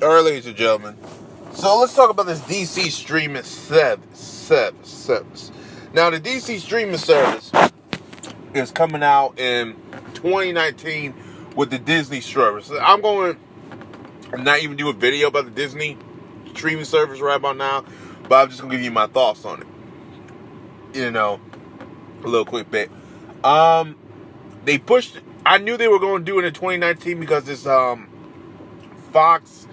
All right, ladies and gentlemen. So let's talk about this DC streaming service. Now, the DC streaming service is coming out in 2019 with the Disney service. I'm going to not even do a video about the Disney streaming service right about now, but I'm just going to give you my thoughts on it. You know, a little quick bit. They pushed. I knew they were going to do it in 2019 because this Fox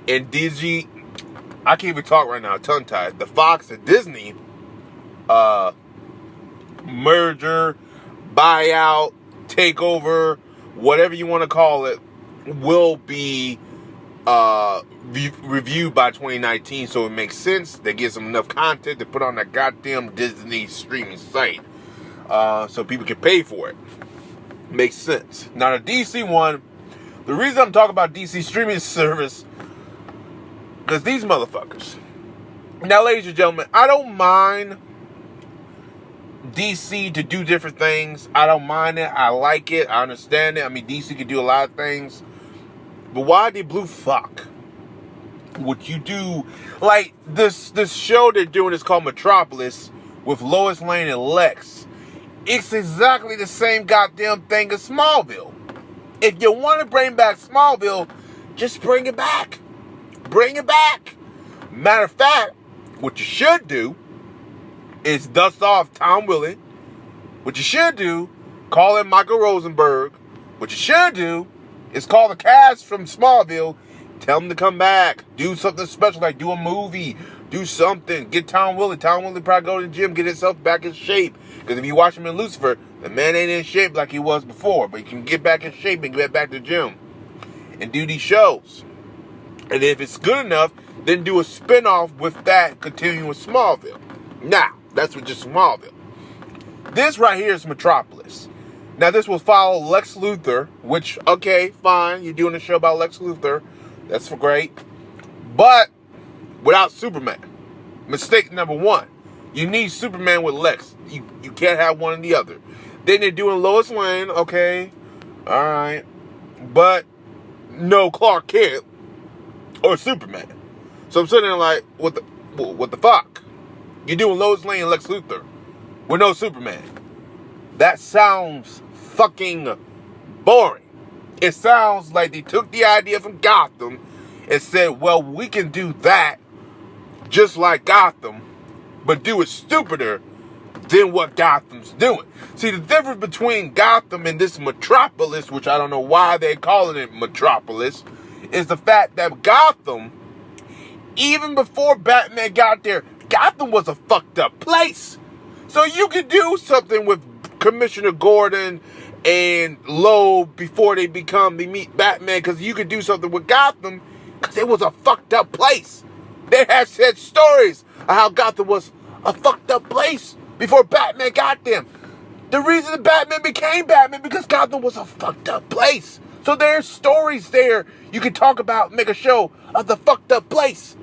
and Disney, I can't even talk right now, tongue-tied. The Fox and Disney merger, buyout, takeover, whatever you want to call it, will be reviewed by 2019, so it makes sense. They get some enough content to put on that goddamn Disney streaming site, so people can pay for it. Makes sense. Now, the DC one, the reason I'm talking about DC streaming service, because these motherfuckers. Now, ladies and gentlemen, I don't mind DC to do different things. I don't mind it. I like it. I understand it. I mean, DC can do a lot of things. But why the blue fuck would you do, like, this show they're doing is called Metropolis with Lois Lane and Lex. It's exactly the same goddamn thing as Smallville. If you want to bring back Smallville, just bring it back. Bring it back. Matter of fact, what you should do is dust off Tom Welling. What you should do, call in Michael Rosenberg. What you should do is call the cast from Smallville, tell them to come back, do something special, like do a movie, do something, get Tom Welling. Tom Welling probably go to the gym, get himself back in shape. Because if you watch him in Lucifer, the man ain't in shape like he was before, but he can get back in shape and get back to the gym and do these shows. And if it's good enough, then do a spinoff with that, continuing with Smallville. Now, that's with just Smallville. This right here is Metropolis. Now, this will follow Lex Luthor, which, okay, fine, you're doing a show about Lex Luthor. That's great. But without Superman. Mistake number one. You need Superman with Lex. You can't have one or the other. Then they're doing Lois Lane, okay, all right. But no Clark Kent or Superman. So I'm sitting there like, what the fuck? You're doing Lois Lane and Lex Luthor with no Superman. That sounds fucking boring. It sounds like they took the idea from Gotham and said, well, we can do that just like Gotham, but do it stupider than what Gotham's doing. See, the difference between Gotham and this Metropolis, which I don't know why they're calling it Metropolis, is the fact that Gotham, even before Batman got there, Gotham was a fucked up place. So you could do something with Commissioner Gordon and Loeb before they meet Batman, because you could do something with Gotham because it was a fucked up place. They have said stories of how Gotham was a fucked up place before Batman got them. The reason Batman became Batman because Gotham was a fucked up place. So there's stories there you can talk about, make a show of the fucked up place.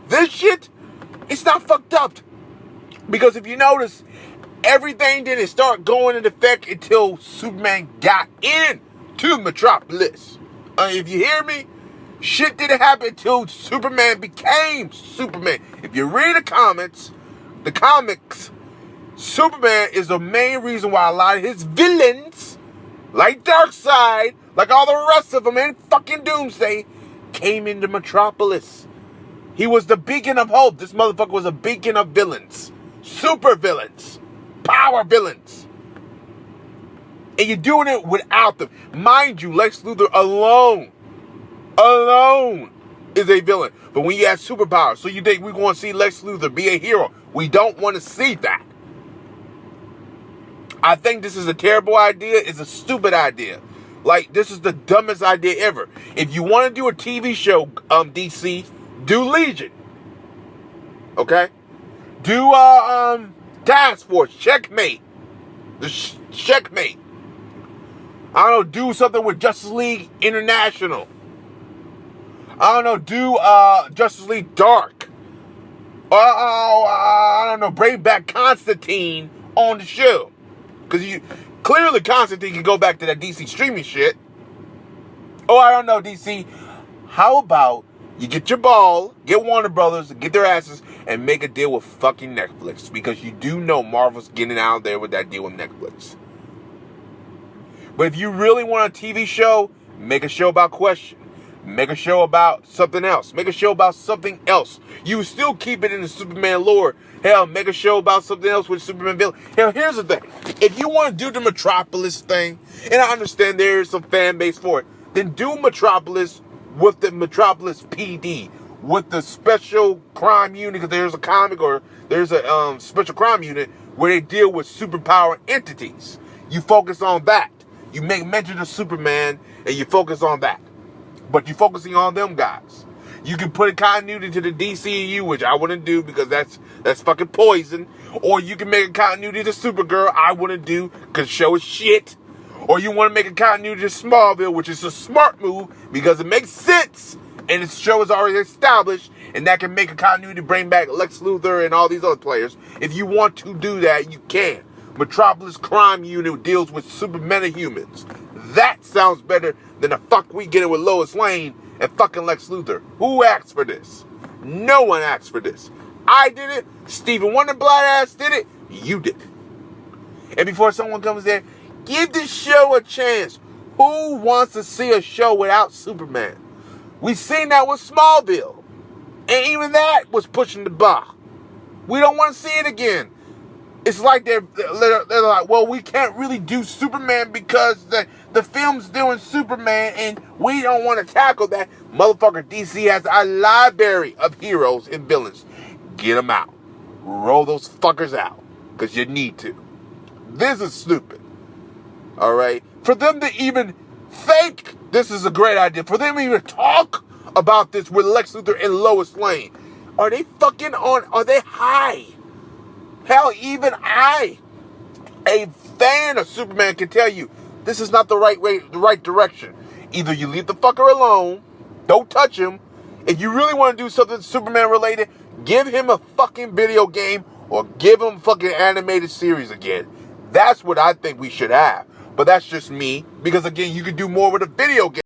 This shit, it's not fucked up. Because if you notice, everything didn't start going into effect until Superman got into Metropolis. If you hear me, shit didn't happen until Superman became Superman. If you read the comics, Superman is the main reason why a lot of his villains, like Darkseid, like all the rest of them in fucking Doomsday, came into Metropolis. He was the beacon of hope. This motherfucker was a beacon of villains. Super villains. Power villains. And you're doing it without them. Mind you, Lex Luthor alone is a villain. But when you have superpowers, so you think we're going to see Lex Luthor be a hero. We don't want to see that. I think this is a terrible idea. It's a stupid idea. Like, this is the dumbest idea ever. If you want to do a TV show, DC, do Legion. Okay? Do Task Force, Checkmate. Checkmate. I don't know, do something with Justice League International. I don't know, do Justice League Dark. I don't know, bring back Constantine on the show. Because you clearly Constantine can go back to that DC streaming shit. Oh, I don't know, DC. How about you get your ball, get Warner Brothers, get their asses, and make a deal with fucking Netflix? Because you do know Marvel's getting out there with that deal with Netflix. But if you really want a TV show, make a show about Question. Make a show about something else. Make a show about something else. You still keep it in the Superman lore. Hell, make a show about something else with Superman villain. Hell, here's the thing. If you want to do the Metropolis thing, and I understand there is some fan base for it, then do Metropolis with the Metropolis PD, with the special crime unit, because there's a comic or there's a special crime unit where they deal with superpower entities. You focus on that. You make mention of Superman, and you focus on that. But you're focusing on them guys. You can put a continuity to the DCEU, which I wouldn't do because that's fucking poison. Or you can make a continuity to Supergirl, I wouldn't do because the show is shit. Or you want to make a continuity to Smallville, which is a smart move because it makes sense. And the show is already established. And that can make a continuity to bring back Lex Luthor and all these other players. If you want to do that, you can. Metropolis Crime Unit deals with super meta-humans. That sounds better than the fuck we get it with Lois Lane and fucking Lex Luthor. Who asked for this? No one asked for this. I did it. Stephen Wonderblood ass did it. You did it. And before someone comes there, give this show a chance. Who wants to see a show without Superman? We've seen that with Smallville. And even that was pushing the bar. We don't want to see it again. It's like they're like, well, we can't really do Superman because the film's doing Superman and we don't want to tackle that. Motherfucker, DC has a library of heroes and villains. Get them out. Roll those fuckers out because you need to. This is stupid. All right? For them to even think this is a great idea, for them to even talk about this with Lex Luthor and Lois Lane, are they fucking on, are they high? Hell, even I, a fan of Superman, can tell you this is not the right way, the right direction. Either you leave the fucker alone, don't touch him. If you really want to do something Superman related, give him a fucking video game or give him a fucking animated series again. That's what I think we should have. But that's just me, because again, you can do more with a video game.